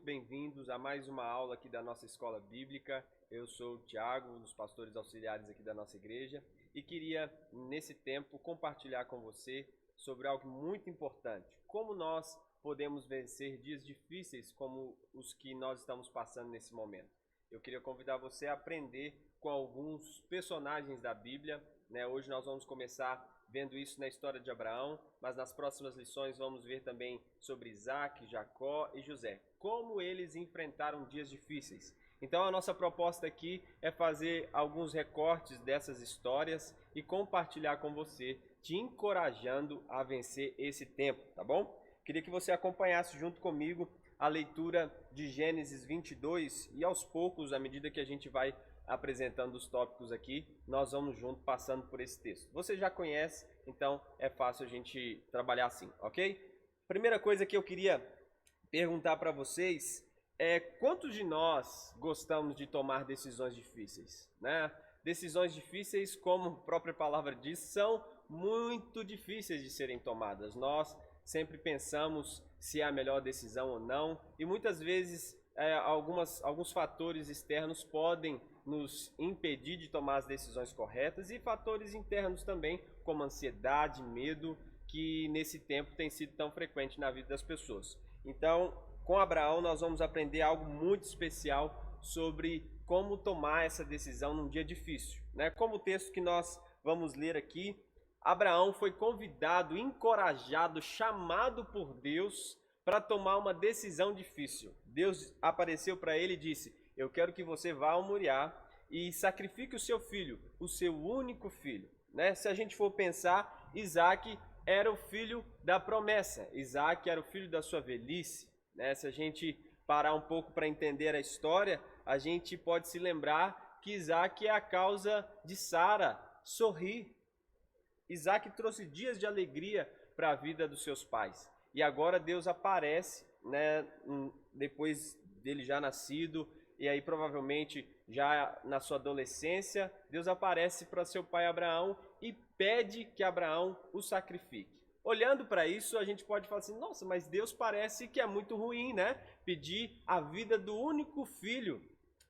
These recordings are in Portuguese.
bem-vindos a mais uma aula aqui da nossa escola bíblica. Eu sou o Tiago, um dos pastores auxiliares aqui da nossa igreja, e queria, nesse tempo, compartilhar com você sobre algo muito importante. Como nós podemos vencer dias difíceis como os que nós estamos passando nesse momento. Eu queria convidar você a aprender com alguns personagens da Bíblia, né? Hoje nós vamos começar vendo isso na história de Abraão, mas nas próximas lições vamos ver também sobre Isaac, Jacó e José, como eles enfrentaram dias difíceis. Então a nossa proposta aqui é fazer alguns recortes dessas histórias e compartilhar com você, te encorajando a vencer esse tempo, tá bom? Queria que você acompanhasse junto comigo a leitura de Gênesis 22 e aos poucos, à medida que a gente vai apresentando os tópicos aqui, nós vamos junto passando por esse texto. Você já conhece, então é fácil a gente trabalhar assim, ok? Primeira coisa que eu queria perguntar para vocês é quantos de nós gostamos de tomar decisões difíceis, né? Decisões difíceis, como a própria palavra diz, são muito difíceis de serem tomadas. Nós sempre pensamos se é a melhor decisão ou não, e muitas vezes alguns fatores externos podem nos impedir de tomar as decisões corretas e fatores internos também, como ansiedade, medo, que nesse tempo tem sido tão frequente na vida das pessoas. Então, com Abraão, nós vamos aprender algo muito especial sobre como tomar essa decisão num dia difícil, né? Como o texto que nós vamos ler aqui, Abraão foi convidado, encorajado, chamado por Deus para tomar uma decisão difícil. Deus apareceu para ele e disse: eu quero que você vá ao Moriá e sacrifique o seu filho, o seu único filho, né? Se a gente for pensar, Isaac era o filho da promessa, Isaac era o filho da sua velhice, né? Se a gente parar um pouco para entender a história, a gente pode se lembrar que Isaac é a causa de Sara sorrir. Isaac trouxe dias de alegria para a vida dos seus pais. E agora Deus aparece, né, depois dele já nascido, e aí provavelmente já na sua adolescência, Deus aparece para seu pai Abraão e pede que Abraão o sacrifique. Olhando para isso, a gente pode falar assim: nossa, mas Deus parece que é muito ruim, né? Pedir a vida do único filho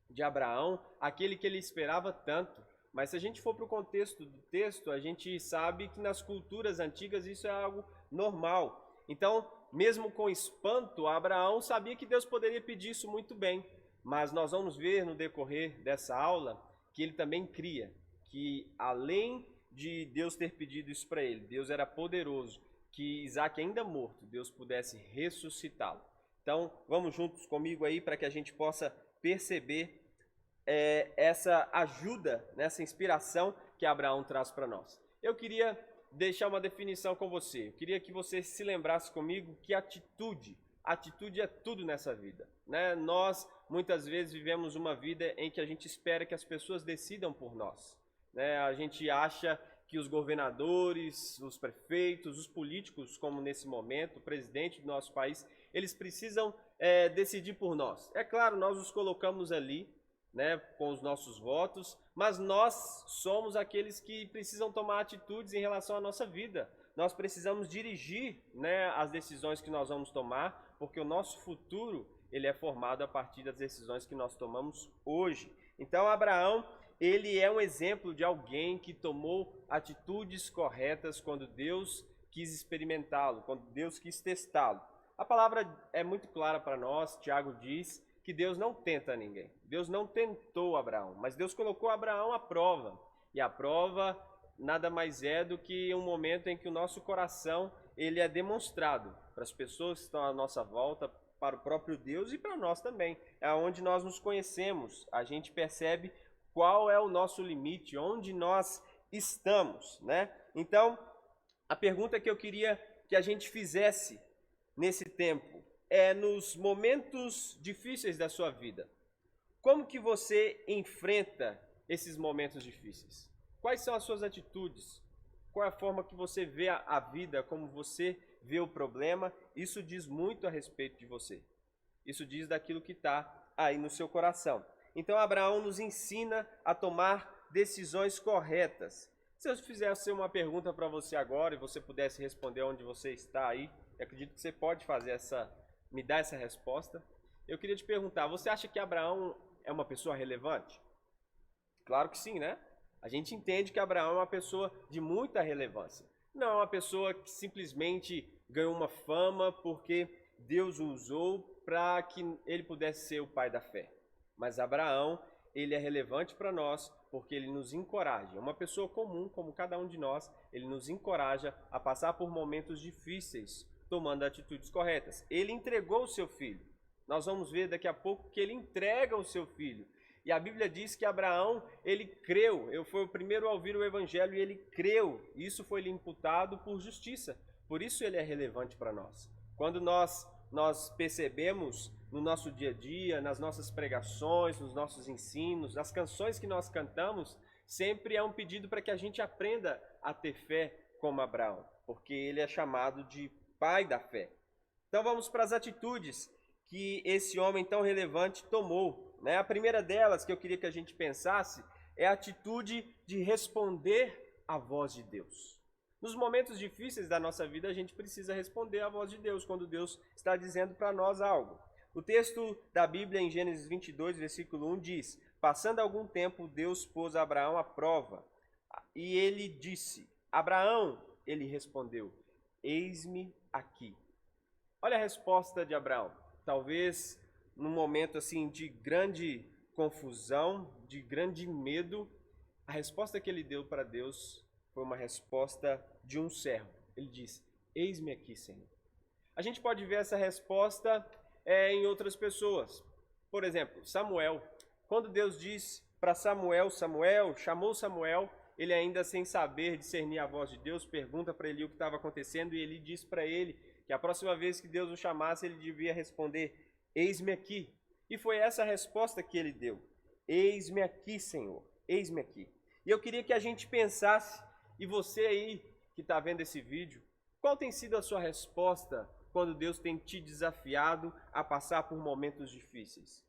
de Abraão, aquele que ele esperava tanto. Mas se a gente for para o contexto do texto, a gente sabe que nas culturas antigas isso é algo normal. Então, mesmo com espanto, Abraão sabia que Deus poderia pedir isso muito bem. Mas nós vamos ver no decorrer dessa aula que ele também cria que, além de Deus ter pedido isso para ele, Deus era poderoso, que Isaac, ainda morto, Deus pudesse ressuscitá-lo. Então, vamos juntos comigo aí para que a gente possa perceber essa ajuda, essa inspiração que Abraão traz para nós. Eu queria deixar uma definição com você. Eu queria que você se lembrasse comigo que atitude é tudo nessa vida, né? Nós muitas vezes vivemos uma vida em que a gente espera que as pessoas decidam por nós, né? A gente acha que os governadores, os prefeitos, os políticos, como nesse momento, o presidente do nosso país, eles precisam decidir por nós. É claro, nós os colocamos ali, né, com os nossos votos, mas nós somos aqueles que precisam tomar atitudes em relação à nossa vida. Nós precisamos dirigir, né, as decisões que nós vamos tomar, porque o nosso futuro ele é formado a partir das decisões que nós tomamos hoje. Então, Abraão, ele é um exemplo de alguém que tomou atitudes corretas quando Deus quis experimentá-lo, quando Deus quis testá-lo. A palavra é muito clara para nós. Tiago diz que Deus não tenta ninguém. Deus não tentou Abraão, mas Deus colocou Abraão à prova. E a prova nada mais é do que um momento em que o nosso coração ele é demonstrado para as pessoas que estão à nossa volta, para o próprio Deus e para nós também. É onde nós nos conhecemos, a gente percebe qual é o nosso limite, onde nós estamos, né? Então, a pergunta que eu queria que a gente fizesse nesse tempo nos momentos difíceis da sua vida, como que você enfrenta esses momentos difíceis? Quais são as suas atitudes? Qual é a forma que você vê a vida, como você vê o problema? Isso diz muito a respeito de você. Isso diz daquilo que está aí no seu coração. Então, Abraão nos ensina a tomar decisões corretas. Se eu fizesse uma pergunta para você agora e você pudesse responder onde você está aí, eu acredito que você pode fazer me dar essa resposta. eu queria te perguntar, você acha que Abraão é uma pessoa relevante? Claro que sim, né? A gente entende que Abraão é uma pessoa de muita relevância. Não é uma pessoa que simplesmente ganhou uma fama porque Deus o usou para que ele pudesse ser o pai da fé. Mas Abraão, ele é relevante para nós porque ele nos encoraja. É uma pessoa comum, como cada um de nós, ele nos encoraja a passar por momentos difíceis, tomando atitudes corretas. Ele entregou o seu filho. Nós vamos ver daqui a pouco que ele entrega o seu filho. E a Bíblia diz que Abraão, ele creu. Eu fui o primeiro a ouvir o evangelho e ele creu. Isso foi lhe imputado por justiça. Por isso ele é relevante para nós. Quando nós percebemos no nosso dia a dia, nas nossas pregações, nos nossos ensinos, nas canções que nós cantamos, sempre é um pedido para que a gente aprenda a ter fé como Abraão, porque ele é chamado de pai da fé. Então vamos para as atitudes que esse homem tão relevante tomou, né? A primeira delas que eu queria que a gente pensasse é a atitude de responder à voz de Deus. Nos momentos difíceis da nossa vida, a gente precisa responder à voz de Deus, quando Deus está dizendo para nós algo. O texto da Bíblia, em Gênesis 22, versículo 1, diz: passando algum tempo, Deus pôs Abraão à prova, e ele disse: Abraão, ele respondeu: eis-me aqui. Olha a resposta de Abraão. Talvez num momento assim de grande confusão, de grande medo, a resposta que ele deu para Deus foi uma resposta de um servo. Ele disse: eis-me aqui, Senhor. A gente pode ver essa resposta em outras pessoas. Por exemplo, Samuel. Quando Deus disse para Samuel, chamou Samuel, ele ainda sem saber discernir a voz de Deus, pergunta para Eli o que estava acontecendo, e Eli diz para ele que a próxima vez que Deus o chamasse, ele devia responder: eis-me aqui. E foi essa a resposta que ele deu: eis-me aqui, Senhor, eis-me aqui. E eu queria que a gente pensasse, e você aí que está vendo esse vídeo, qual tem sido a sua resposta quando Deus tem te desafiado a passar por momentos difíceis?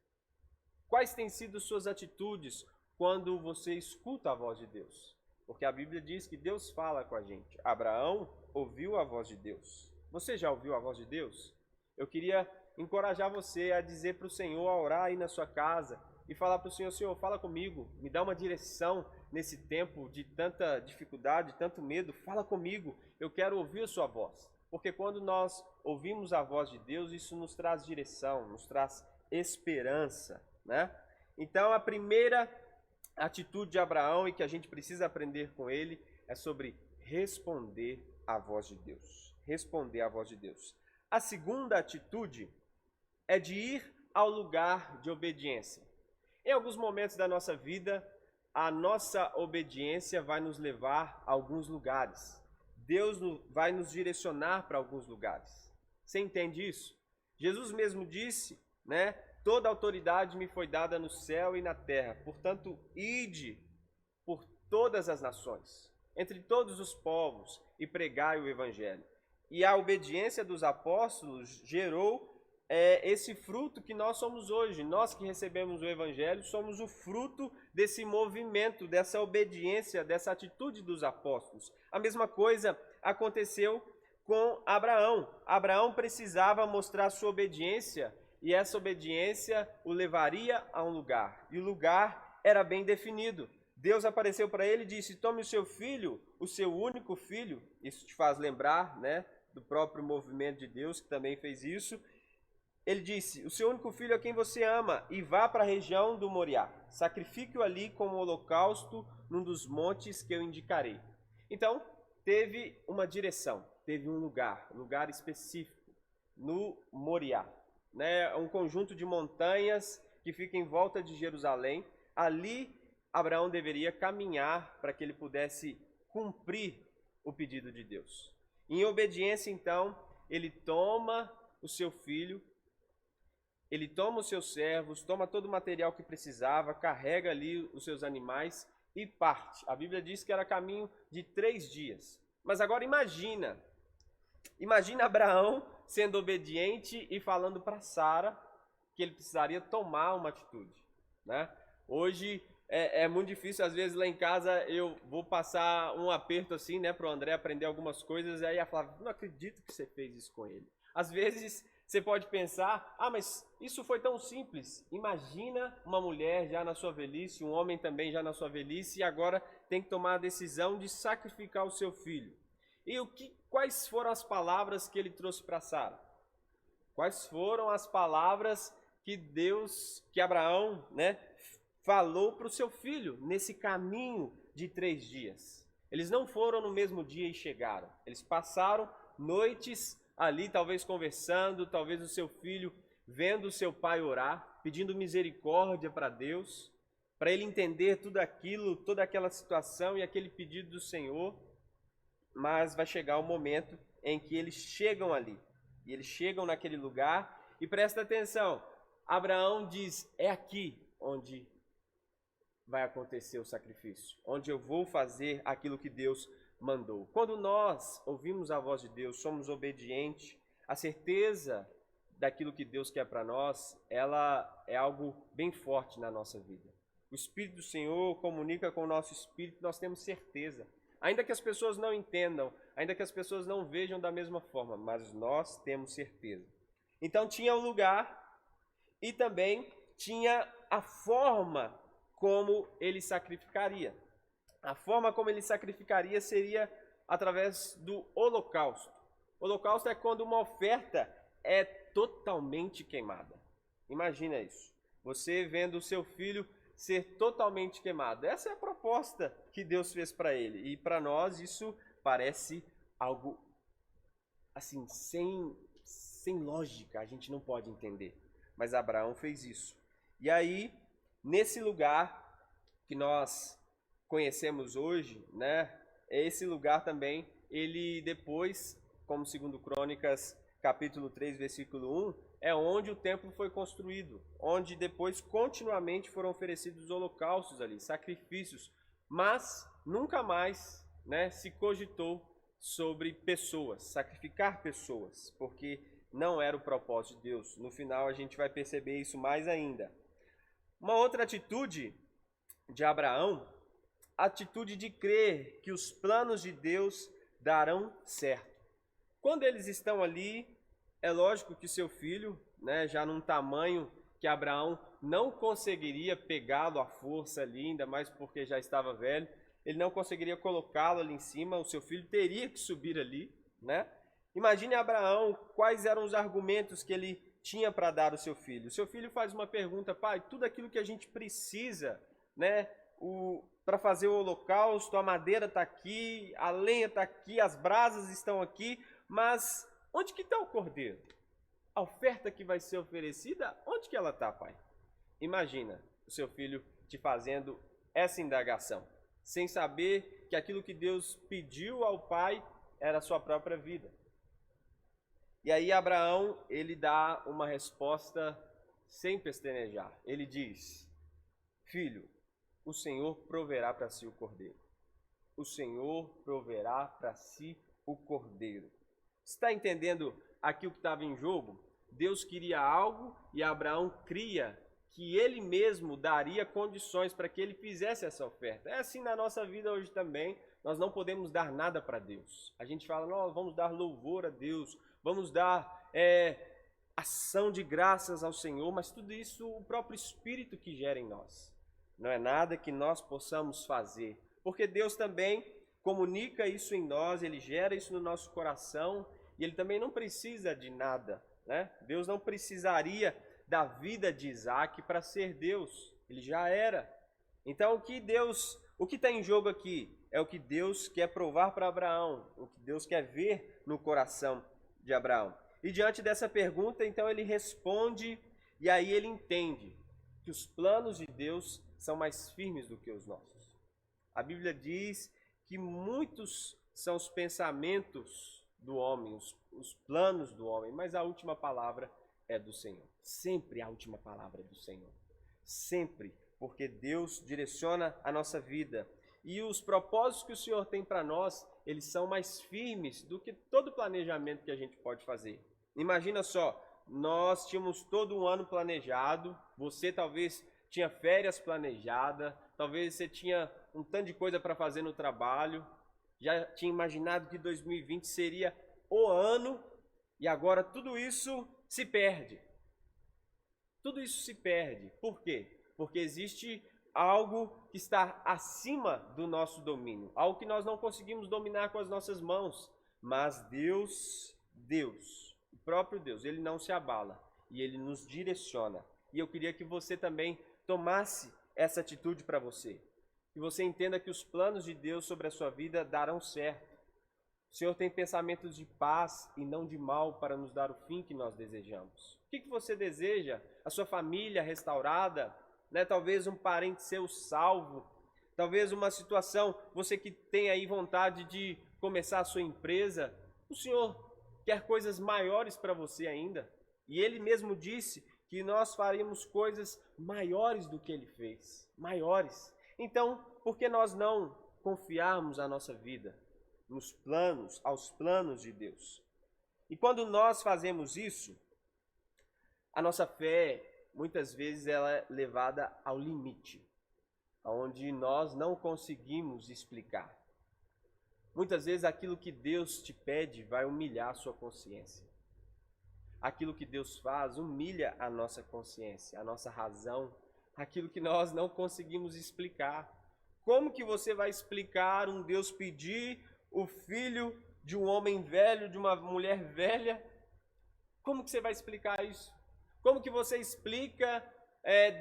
Quais têm sido suas atitudes quando você escuta a voz de Deus? Porque a Bíblia diz que Deus fala com a gente. Abraão ouviu a voz de Deus. Você já ouviu a voz de Deus? Eu queria encorajar você a dizer para o Senhor, a orar aí na sua casa e falar para o Senhor: Senhor, fala comigo, me dá uma direção nesse tempo de tanta dificuldade, tanto medo, fala comigo, eu quero ouvir a sua voz. Porque quando nós ouvimos a voz de Deus, isso nos traz direção, nos traz esperança, né? Então a primeira atitude de Abraão, e que a gente precisa aprender com ele, é sobre responder à voz de Deus. Responder à voz de Deus. A segunda atitude é de ir ao lugar de obediência. Em alguns momentos da nossa vida, a nossa obediência vai nos levar a alguns lugares. Deus vai nos direcionar para alguns lugares. Você entende isso? Jesus mesmo disse, né? Toda autoridade me foi dada no céu e na terra. Portanto, ide por todas as nações, entre todos os povos, e pregai o evangelho. E a obediência dos apóstolos gerou esse fruto que nós somos hoje. Nós que recebemos o evangelho somos o fruto desse movimento, dessa obediência, dessa atitude dos apóstolos. A mesma coisa aconteceu com Abraão. Abraão precisava mostrar sua obediência, e essa obediência o levaria a um lugar. E o lugar era bem definido. Deus apareceu para ele e disse: tome o seu filho, o seu único filho. Isso te faz lembrar, né, do próprio movimento de Deus, que também fez isso. Ele disse: o seu único filho a quem você ama, e vá para a região do Moriá. Sacrifique-o ali como holocausto num dos montes que eu indicarei. Então, teve uma direção, teve um lugar específico, no Moriá, né? Um conjunto de montanhas que fica em volta de Jerusalém. Ali, Abraão deveria caminhar para que ele pudesse cumprir o pedido de Deus. Em obediência, então, ele toma o seu filho, ele toma os seus servos, toma todo o material que precisava, carrega ali os seus animais e parte. A Bíblia diz que era caminho de 3 dias. Mas agora imagina Abraão sendo obediente e falando para Sara que ele precisaria tomar uma atitude, né? Hoje é muito difícil, às vezes lá em casa eu vou passar um aperto assim, né, para o André aprender algumas coisas, e aí a Flávia: não acredito que você fez isso com ele. Às vezes Você pode pensar, mas isso foi tão simples. Imagina uma mulher já na sua velhice, um homem também já na sua velhice, e agora tem que tomar a decisão de sacrificar o seu filho. E quais foram as palavras que ele trouxe para Sara? Quais foram as palavras que Abraão, né, falou para o seu filho nesse caminho de 3 dias? Eles não foram no mesmo dia e chegaram. Eles passaram noites ali, talvez conversando, talvez o seu filho vendo o seu pai orar, pedindo misericórdia para Deus, para ele entender tudo aquilo, toda aquela situação e aquele pedido do Senhor. Mas vai chegar o momento em que eles chegam ali. E eles chegam naquele lugar e presta atenção. Abraão diz, é aqui onde vai acontecer o sacrifício, onde eu vou fazer aquilo que Deus mandou. Quando nós ouvimos a voz de Deus, somos obedientes, a certeza daquilo que Deus quer para nós, ela é algo bem forte na nossa vida. O Espírito do Senhor comunica com o nosso espírito, nós temos certeza. Ainda que as pessoas não entendam, ainda que as pessoas não vejam da mesma forma, mas nós temos certeza. Então tinha o lugar e também tinha a forma como ele sacrificaria. A forma como ele sacrificaria seria através do holocausto. O holocausto é quando uma oferta é totalmente queimada. Imagina isso. Você vendo o seu filho ser totalmente queimado. Essa é a proposta que Deus fez para ele. E para nós isso parece algo assim, sem lógica. A gente não pode entender. Mas Abraão fez isso. E aí, nesse lugar que nós conhecemos hoje, né? Esse lugar também, ele depois, como 2 Crônicas, capítulo 3, versículo 1, é onde o templo foi construído, onde depois continuamente foram oferecidos holocaustos ali, sacrifícios, mas nunca mais, né, se cogitou sobre pessoas, sacrificar pessoas, porque não era o propósito de Deus. No final a gente vai perceber isso mais ainda. Uma outra atitude de Abraão, a atitude de crer que os planos de Deus darão certo. Quando eles estão ali, é lógico que seu filho, né, já num tamanho que Abraão não conseguiria pegá-lo à força ali, ainda mais porque já estava velho, ele não conseguiria colocá-lo ali em cima, o seu filho teria que subir ali, né? Imagine Abraão, quais eram os argumentos que ele tinha para dar ao seu filho. O seu filho faz uma pergunta, pai, tudo aquilo que a gente precisa, né, para fazer o holocausto, a madeira está aqui, a lenha está aqui, as brasas estão aqui, mas onde que está o cordeiro? A oferta que vai ser oferecida, onde que ela está, pai? Imagina o seu filho te fazendo essa indagação, sem saber que aquilo que Deus pediu ao pai era a sua própria vida. E aí Abraão, ele dá uma resposta sem pestanejar. Ele diz, filho, o Senhor proverá para si o cordeiro. O Senhor proverá para si o cordeiro. Está entendendo aqui o que estava em jogo? Deus queria algo e Abraão cria que ele mesmo daria condições para que ele fizesse essa oferta. É assim na nossa vida hoje também. Nós não podemos dar nada para Deus. A gente fala, nós vamos dar louvor a Deus, vamos dar ação de graças ao Senhor, mas tudo isso o próprio Espírito que gera em nós. Não é nada que nós possamos fazer, porque Deus também comunica isso em nós, Ele gera isso no nosso coração, e Ele também não precisa de nada, né? Deus não precisaria da vida de Isaac para ser Deus, Ele já era. Então o que está em jogo aqui é o que Deus quer provar para Abraão, o que Deus quer ver no coração de Abraão. E diante dessa pergunta, então ele responde, e aí ele entende que os planos de Deus são mais firmes do que os nossos. A Bíblia diz que muitos são os pensamentos do homem, os planos do homem, mas a última palavra é do Senhor. Sempre a última palavra é do Senhor. Sempre, porque Deus direciona a nossa vida. E os propósitos que o Senhor tem para nós, eles são mais firmes do que todo planejamento que a gente pode fazer. Imagina só, nós tínhamos todo um ano planejado, você talvez tinha férias planejadas, talvez você tinha um tanto de coisa para fazer no trabalho, já tinha imaginado que 2020 seria o ano, e agora tudo isso se perde. Tudo isso se perde. Por quê? Porque existe algo que está acima do nosso domínio, algo que nós não conseguimos dominar com as nossas mãos, mas Deus, o próprio Deus, ele não se abala e ele nos direciona. E eu queria que você também tomasse essa atitude para você, que você entenda que os planos de Deus sobre a sua vida darão certo. O Senhor tem pensamentos de paz e não de mal para nos dar o fim que nós desejamos. O que você deseja? A sua família restaurada? Talvez um parente seu salvo, talvez uma situação, você que tem aí vontade de começar a sua empresa, o Senhor quer coisas maiores para você ainda, e Ele mesmo disse que nós faríamos coisas maiores do que Ele fez, maiores. Então, por que nós não confiarmos a nossa vida aos planos de Deus? E quando nós fazemos isso, a nossa fé muitas vezes ela é levada ao limite, onde nós não conseguimos explicar. Muitas vezes aquilo que Deus te pede vai humilhar a sua consciência. Aquilo que Deus faz humilha a nossa consciência, a nossa razão, aquilo que nós não conseguimos explicar. Como que você vai explicar um Deus pedir o filho de um homem velho, de uma mulher velha? Como que você vai explicar isso? Como que você explica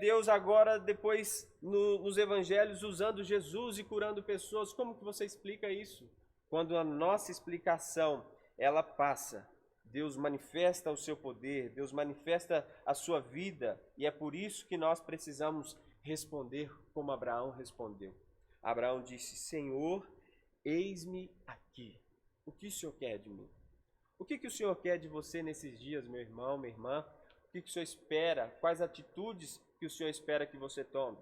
Deus agora, depois, nos evangelhos, usando Jesus e curando pessoas? Como que você explica isso? Quando a nossa explicação, ela passa, Deus manifesta o seu poder, Deus manifesta a sua vida, e é por isso que nós precisamos responder como Abraão respondeu. Abraão disse: Senhor, eis-me aqui. O que o Senhor quer de mim? O que o Senhor quer de você nesses dias, meu irmão, minha irmã? O que o Senhor espera? Quais atitudes que o Senhor espera que você tome?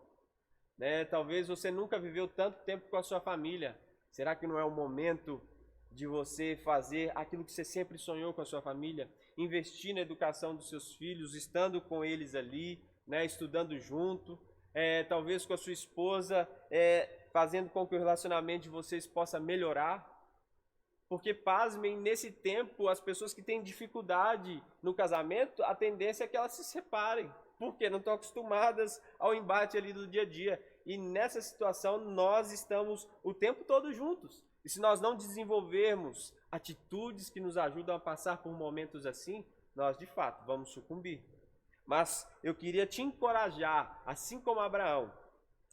Talvez você nunca viveu tanto tempo com a sua família. Será que não é o momento de você fazer aquilo que você sempre sonhou com a sua família? Investir na educação dos seus filhos, estando com eles ali, estudando junto. Talvez com a sua esposa, fazendo com que o relacionamento de vocês possa melhorar. Porque, pasmem, nesse tempo, as pessoas que têm dificuldade no casamento, a tendência é que elas se separem. Porque não estão acostumadas ao embate ali do dia a dia. E nessa situação, nós estamos o tempo todo juntos. E se nós não desenvolvermos atitudes que nos ajudam a passar por momentos assim, nós, de fato, vamos sucumbir. Mas eu queria te encorajar, assim como Abraão,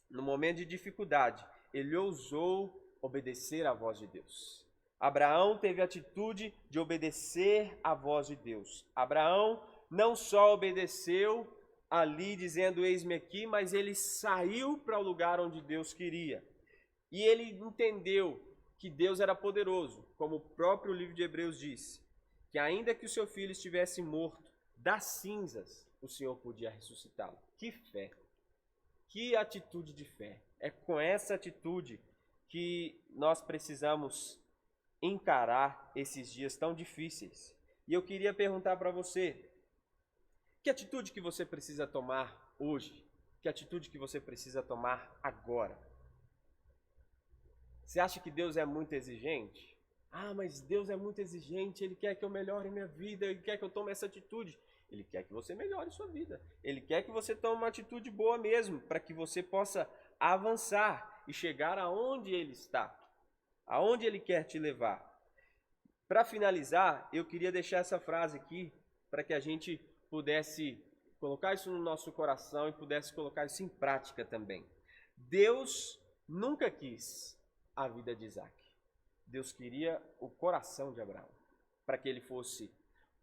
no momento de dificuldade, ele ousou obedecer à voz de Deus. Abraão teve a atitude de obedecer à voz de Deus. Abraão não só obedeceu ali dizendo eis-me aqui, mas ele saiu para o lugar onde Deus queria. E ele entendeu que Deus era poderoso, como o próprio livro de Hebreus diz, que ainda que o seu filho estivesse morto, das cinzas o Senhor podia ressuscitá-lo. Que fé! Que atitude de fé! É com essa atitude que nós precisamos encarar esses dias tão difíceis. E eu queria perguntar para você, que atitude que você precisa tomar hoje? Que atitude que você precisa tomar agora? Você acha que Deus é muito exigente? Ah, mas Deus é muito exigente, Ele quer que eu melhore minha vida, Ele quer que eu tome essa atitude. Ele quer que você melhore sua vida. Ele quer que você tome uma atitude boa mesmo, para que você possa avançar e chegar aonde Ele está, aonde Ele quer te levar. Para finalizar, eu queria deixar essa frase aqui, para que a gente pudesse colocar isso no nosso coração e pudesse colocar isso em prática também. Deus nunca quis a vida de Isaac. Deus queria o coração de Abraão, para que ele fosse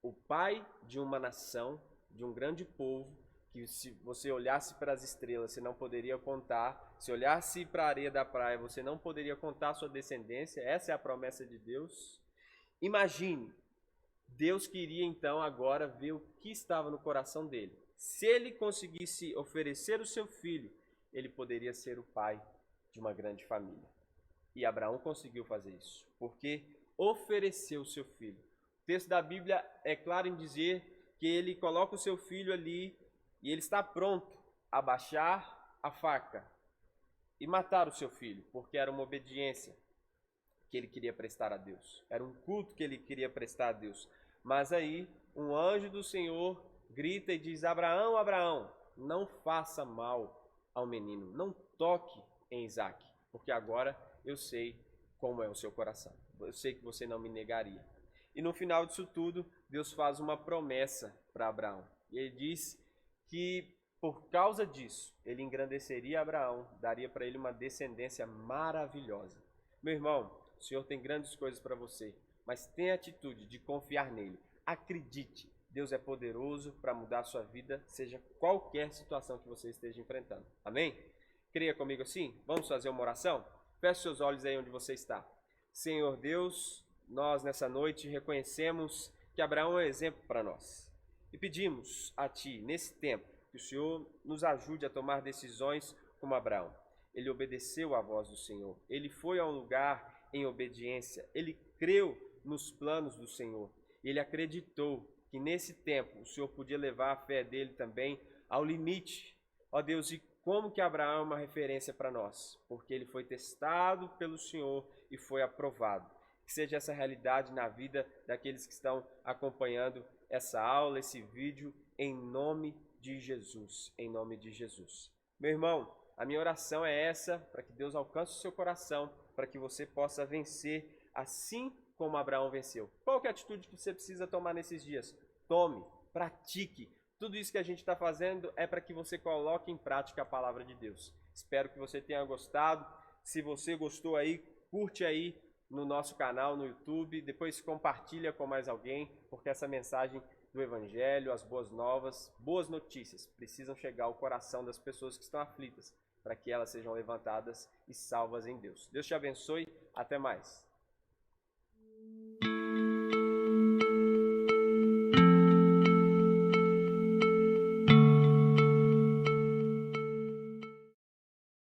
o pai de uma nação, de um grande povo, que se você olhasse para as estrelas, você não poderia contar. Se olhasse para a areia da praia, você não poderia contar a sua descendência. Essa é a promessa de Deus. Imagine, Deus queria então agora ver o que estava no coração dele. Se ele conseguisse oferecer o seu filho, ele poderia ser o pai de uma grande família. E Abraão conseguiu fazer isso, porque ofereceu o seu filho. O texto da Bíblia é claro em dizer que ele coloca o seu filho ali e ele está pronto a baixar a faca e matar o seu filho, porque era uma obediência que ele queria prestar a Deus. Era um culto que ele queria prestar a Deus. Mas aí um anjo do Senhor grita e diz: Abraão, Abraão, não faça mal ao menino, não toque em Isaque, porque agora eu sei como é o seu coração. Eu sei que você não me negaria. E no final disso tudo, Deus faz uma promessa para Abraão. E ele diz que por causa disso, ele engrandeceria Abraão, daria para ele uma descendência maravilhosa. Meu irmão, o Senhor tem grandes coisas para você, mas tenha a atitude de confiar nele. Acredite, Deus é poderoso para mudar a sua vida, seja qualquer situação que você esteja enfrentando. Amém? Creia comigo assim? Vamos fazer uma oração? Feche seus olhos aí onde você está. Senhor Deus, nós nessa noite reconhecemos que Abraão é um exemplo para nós. E pedimos a Ti, nesse tempo, que o Senhor nos ajude a tomar decisões como Abraão. Ele obedeceu à voz do Senhor. Ele foi a um lugar em obediência. Ele creu nos planos do Senhor. Ele acreditou que nesse tempo o Senhor podia levar a fé dele também ao limite. Ó Deus, e como que Abraão é uma referência para nós? Porque ele foi testado pelo Senhor e foi aprovado. Que seja essa realidade na vida daqueles que estão acompanhando essa aula, esse vídeo, em nome de Jesus. Em nome de Jesus. Meu irmão, a minha oração é essa, para que Deus alcance o seu coração, para que você possa vencer assim como Abraão venceu. Qual que é a atitude que você precisa tomar nesses dias? Tome, pratique. Tudo isso que a gente está fazendo é para que você coloque em prática a palavra de Deus. Espero que você tenha gostado. Se você gostou aí, curte aí no nosso canal no YouTube, depois compartilha com mais alguém, porque essa mensagem do Evangelho, as boas novas, boas notícias, precisam chegar ao coração das pessoas que estão aflitas, para que elas sejam levantadas e salvas em Deus. Deus te abençoe, até mais.